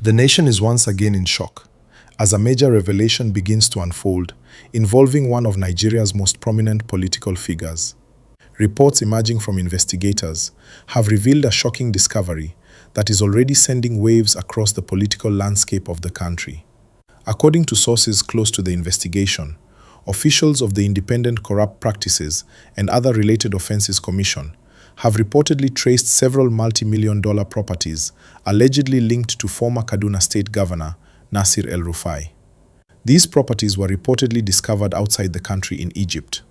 The nation is once again in shock as a major revelation begins to unfold involving one of Nigeria's most prominent political figures. Reports emerging from investigators have revealed a shocking discovery that is already sending waves across the political landscape of the country. According to sources close to the investigation, officials of the Independent Corrupt Practices and Other Related Offences Commission have reportedly traced several multi-million-dollar properties allegedly linked to former Kaduna State Governor Nasir El-Rufai. These properties were reportedly discovered outside the country in Egypt,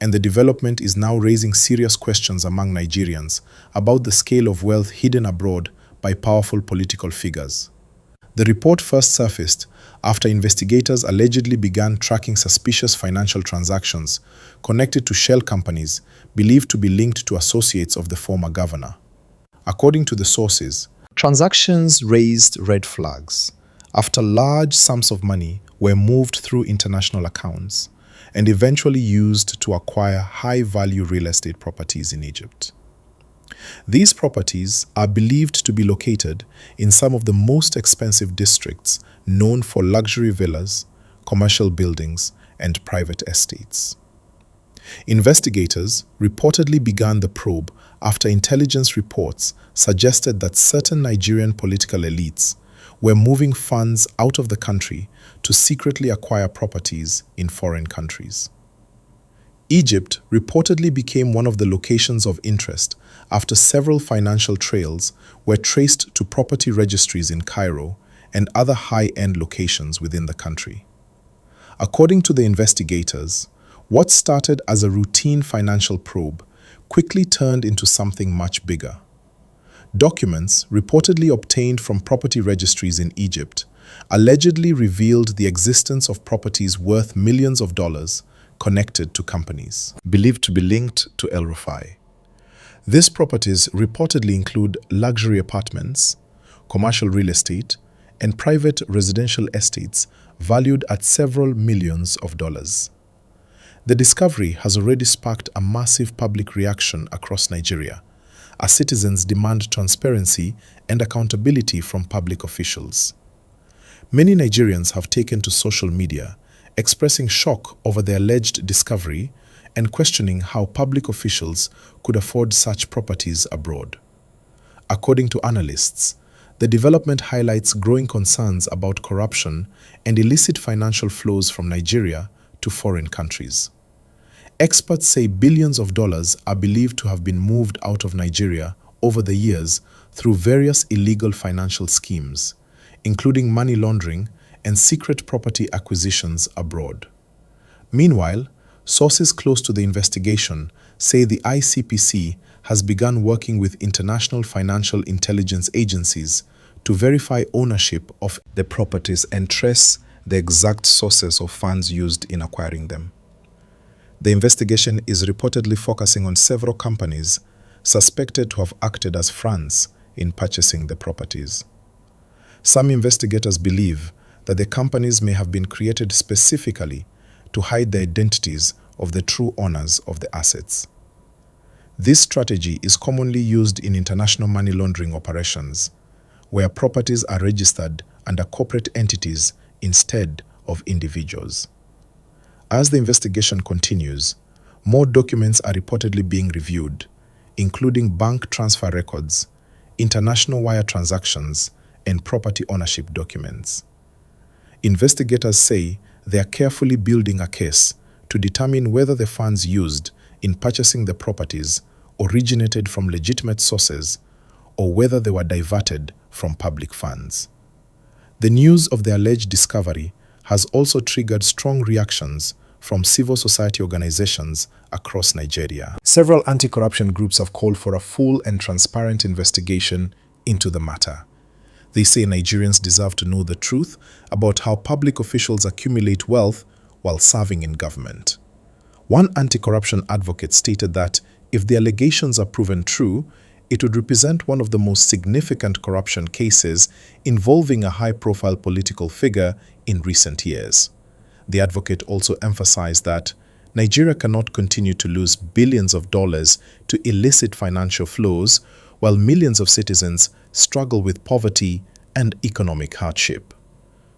and the development is now raising serious questions among Nigerians about the scale of wealth hidden abroad by powerful political figures. The report first surfaced after investigators allegedly began tracking suspicious financial transactions connected to shell companies believed to be linked to associates of the former governor. According to the sources, transactions raised red flags after large sums of money were moved through international accounts and eventually used to acquire high-value real estate properties in Egypt. These properties are believed to be located in some of the most expensive districts known for luxury villas, commercial buildings, and private estates. Investigators reportedly began the probe after intelligence reports suggested that certain Nigerian political elites were moving funds out of the country to secretly acquire properties in foreign countries. Egypt reportedly became one of the locations of interest after several financial trails were traced to property registries in Cairo and other high-end locations within the country. According to the investigators, what started as a routine financial probe quickly turned into something much bigger. Documents reportedly obtained from property registries in Egypt allegedly revealed the existence of properties worth millions of dollars connected to companies believed to be linked to El-Rufai. These properties reportedly include luxury apartments, commercial real estate, and private residential estates valued at several millions of dollars. The discovery has already sparked a massive public reaction across Nigeria, as citizens demand transparency and accountability from public officials. Many Nigerians have taken to social media, expressing shock over the alleged discovery and questioning how public officials could afford such properties abroad. According to analysts, the development highlights growing concerns about corruption and illicit financial flows from Nigeria to foreign countries. Experts say billions of dollars are believed to have been moved out of Nigeria over the years through various illegal financial schemes, including money laundering and secret property acquisitions abroad. Meanwhile, sources close to the investigation say the ICPC has begun working with international financial intelligence agencies to verify ownership of the properties and trace the exact sources of funds used in acquiring them. The investigation is reportedly focusing on several companies suspected to have acted as fronts in purchasing the properties. Some investigators believe that the companies may have been created specifically to hide the identities of the true owners of the assets. This strategy is commonly used in international money laundering operations, where properties are registered under corporate entities instead of individuals. As the investigation continues, more documents are reportedly being reviewed, including bank transfer records, international wire transactions, and property ownership documents. Investigators say they are carefully building a case to determine whether the funds used in purchasing the properties originated from legitimate sources or whether they were diverted from public funds. The news of the alleged discovery has also triggered strong reactions from civil society organizations across Nigeria. Several anti-corruption groups have called for a full and transparent investigation into the matter. They say Nigerians deserve to know the truth about how public officials accumulate wealth while serving in government. One anti-corruption advocate stated that if the allegations are proven true, it would represent one of the most significant corruption cases involving a high-profile political figure in recent years. The advocate also emphasized that Nigeria cannot continue to lose billions of dollars to illicit financial flows while millions of citizens struggle with poverty and economic hardship.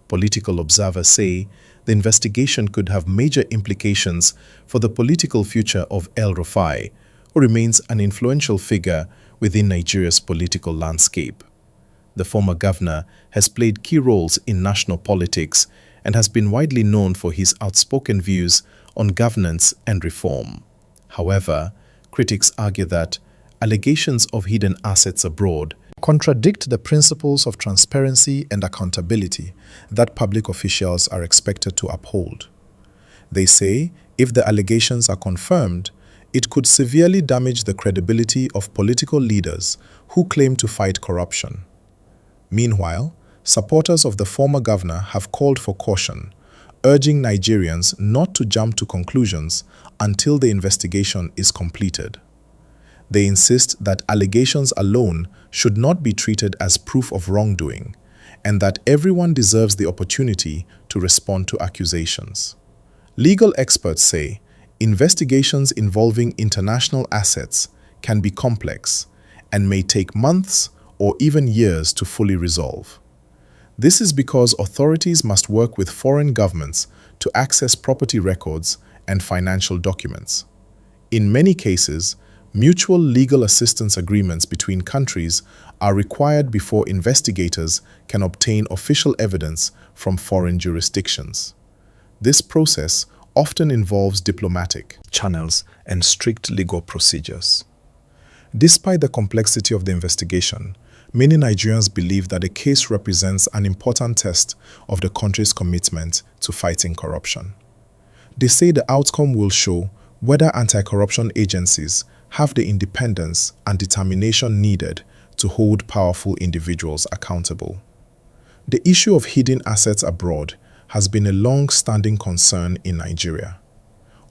Political observers say the investigation could have major implications for the political future of El-Rufai, who remains an influential figure within Nigeria's political landscape. The former governor has played key roles in national politics and has been widely known for his outspoken views on governance and reform. However, critics argue that allegations of hidden assets abroad contradict the principles of transparency and accountability that public officials are expected to uphold. They say if the allegations are confirmed, it could severely damage the credibility of political leaders who claim to fight corruption. Meanwhile, supporters of the former governor have called for caution, urging Nigerians not to jump to conclusions until the investigation is completed. They insist that allegations alone should not be treated as proof of wrongdoing, and that everyone deserves the opportunity to respond to accusations. Legal experts say investigations involving international assets can be complex and may take months or even years to fully resolve. This is because authorities must work with foreign governments to access property records and financial documents. In many cases, mutual legal assistance agreements between countries are required before investigators can obtain official evidence from foreign jurisdictions. This process often involves diplomatic channels and strict legal procedures. Despite the complexity of the investigation, many Nigerians believe that the case represents an important test of the country's commitment to fighting corruption. They say the outcome will show whether anti-corruption agencies have the independence and determination needed to hold powerful individuals accountable. The issue of hidden assets abroad has been a long-standing concern in Nigeria.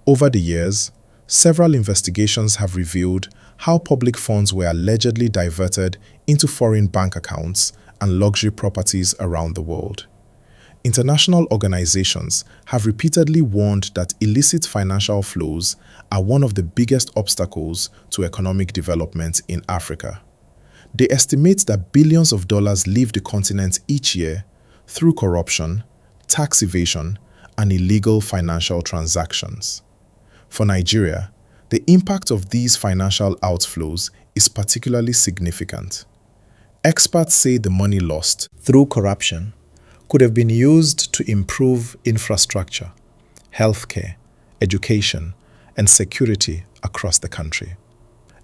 Over the years, several investigations have revealed how public funds were allegedly diverted into foreign bank accounts and luxury properties around the world. International organizations have repeatedly warned that illicit financial flows are one of the biggest obstacles to economic development in Africa. They estimate that billions of dollars leave the continent each year through corruption, tax evasion, and illegal financial transactions. For Nigeria, the impact of these financial outflows is particularly significant. Experts say the money lost through corruption could have been used to improve infrastructure, healthcare, education, and security across the country.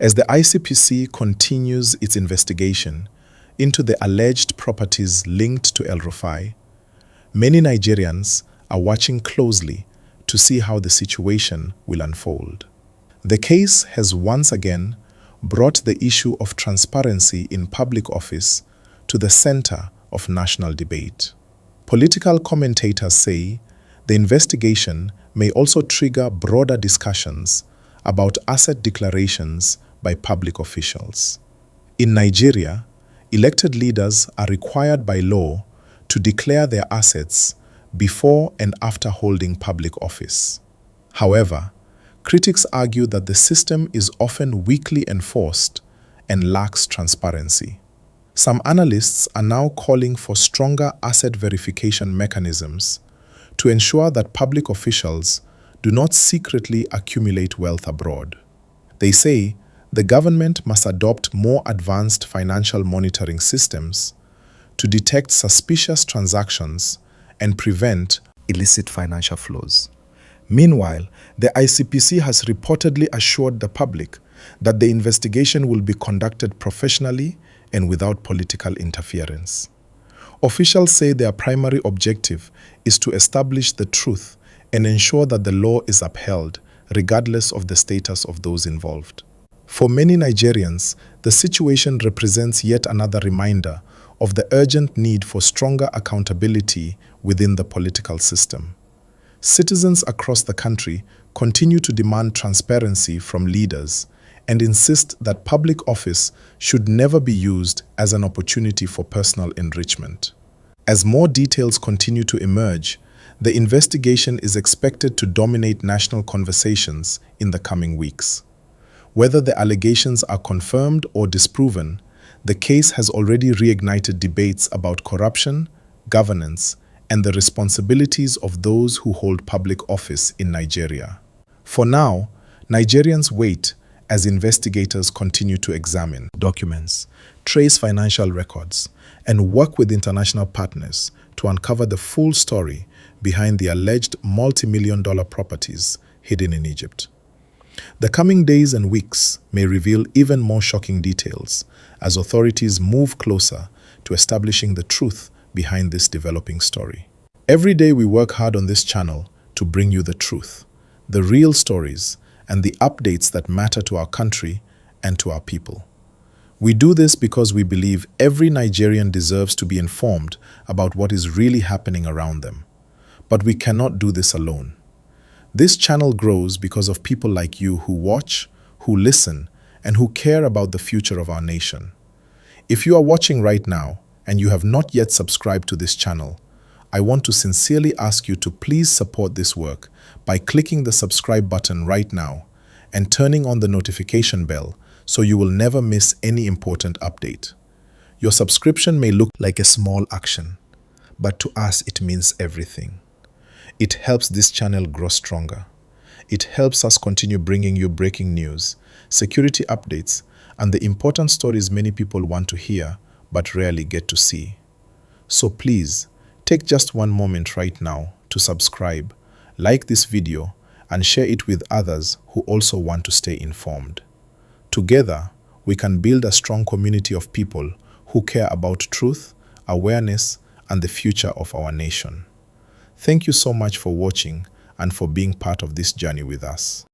As the ICPC continues its investigation into the alleged properties linked to El-Rufai, many Nigerians are watching closely to see how the situation will unfold. The case has once again brought the issue of transparency in public office to the center of national debate. Political commentators say the investigation may also trigger broader discussions about asset declarations by public officials. In Nigeria, elected leaders are required by law to declare their assets before and after holding public office. However, critics argue that the system is often weakly enforced and lacks transparency. Some analysts are now calling for stronger asset verification mechanisms to ensure that public officials do not secretly accumulate wealth abroad. They say the government must adopt more advanced financial monitoring systems to detect suspicious transactions and prevent illicit financial flows. Meanwhile, the ICPC has reportedly assured the public that the investigation will be conducted professionally and without political interference. Officials say their primary objective is to establish the truth and ensure that the law is upheld, regardless of the status of those involved. For many Nigerians, the situation represents yet another reminder of the urgent need for stronger accountability within the political system. Citizens across the country continue to demand transparency from leaders and insist that public office should never be used as an opportunity for personal enrichment. As more details continue to emerge, the investigation is expected to dominate national conversations in the coming weeks. Whether the allegations are confirmed or disproven, The case has already reignited debates about corruption, governance, and the responsibilities of those who hold public office in Nigeria. For now, Nigerians wait as investigators continue to examine documents, trace financial records, and work with international partners to uncover the full story behind the alleged multi-million-dollar properties hidden in Egypt. The coming days and weeks may reveal even more shocking details as authorities move closer to establishing the truth behind this developing story. Every day we work hard on this channel to bring you the truth, the real stories, and the updates that matter to our country and to our people. We do this because we believe every Nigerian deserves to be informed about what is really happening around them. But we cannot do this alone. This channel grows because of people like you who watch, who listen, and who care about the future of our nation. If you are watching right now and you have not yet subscribed to this channel, I want to sincerely ask you to please support this work by clicking the subscribe button right now and turning on the notification bell so you will never miss any important update. Your subscription may look like a small action, but to us it means everything. It helps this channel grow stronger. It helps us continue bringing you breaking news, security updates, and the important stories many people want to hear but rarely get to see. So please, take just one moment right now to subscribe, like this video, and share it with others who also want to stay informed. Together, we can build a strong community of people who care about truth, awareness, and the future of our nation. Thank you so much for watching and for being part of this journey with us.